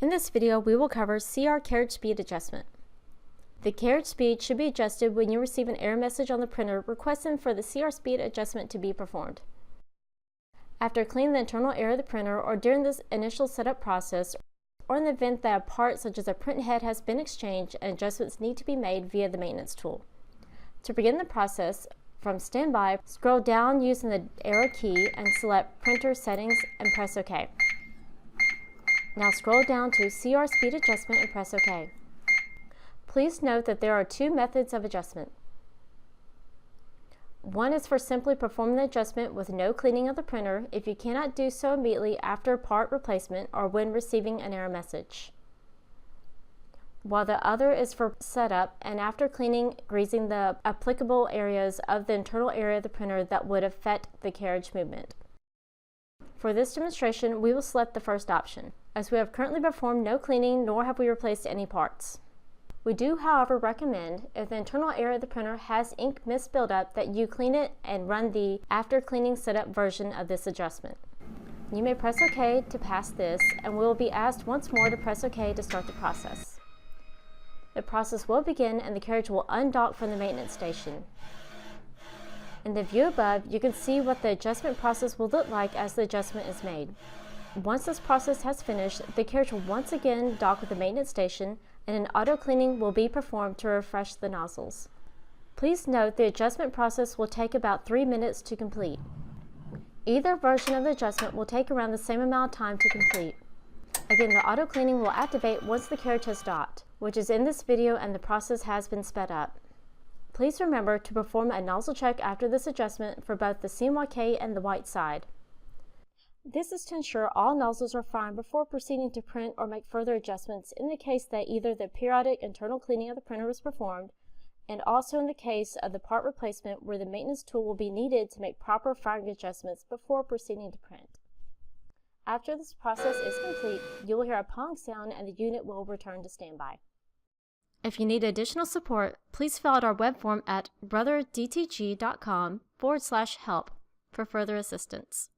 In this video, we will cover CR carriage speed adjustment. The carriage speed should be adjusted when you receive an error message on the printer requesting for the CR speed adjustment to be performed. After cleaning the internal area of the printer or during this initial setup process, or in the event that a part such as a print head has been exchanged and adjustments need to be made via the maintenance tool. To begin the process, from standby, scroll down using the arrow key and select Printer Settings and press OK. Now scroll down to CR Speed Adjustment and press OK. Please note that there are two methods of adjustment. One is for simply performing the adjustment with no cleaning of the printer if you cannot do so immediately after part replacement or when receiving an error message. While the other is for setup and after cleaning, greasing the applicable areas of the internal area of the printer that would affect the carriage movement. For this demonstration, we will select the first option, as we have currently performed no cleaning nor have we replaced any parts. We do, however, recommend, if the internal area of the printer has ink mist buildup, that you clean it and run the after cleaning setup version of this adjustment. You may press OK to pass this, and we will be asked once more to press OK to start the process. The process will begin and the carriage will undock from the maintenance station. In the view above, you can see what the adjustment process will look like as the adjustment is made. Once this process has finished, the carriage will once again dock with the maintenance station and an auto cleaning will be performed to refresh the nozzles. Please note the adjustment process will take about 3 minutes to complete. Either version of the adjustment will take around the same amount of time to complete. Again, the auto cleaning will activate once the carriage has docked, which is in this video and the process has been sped up. Please remember to perform a nozzle check after this adjustment for both the CMYK and the white side. This is to ensure all nozzles are fine before proceeding to print or make further adjustments in the case that either the periodic internal cleaning of the printer was performed, and also in the case of the part replacement where the maintenance tool will be needed to make proper firing adjustments before proceeding to print. After this process is complete, you will hear a pong sound and the unit will return to standby. If you need additional support, please fill out our web form at brotherdtg.com/help for further assistance.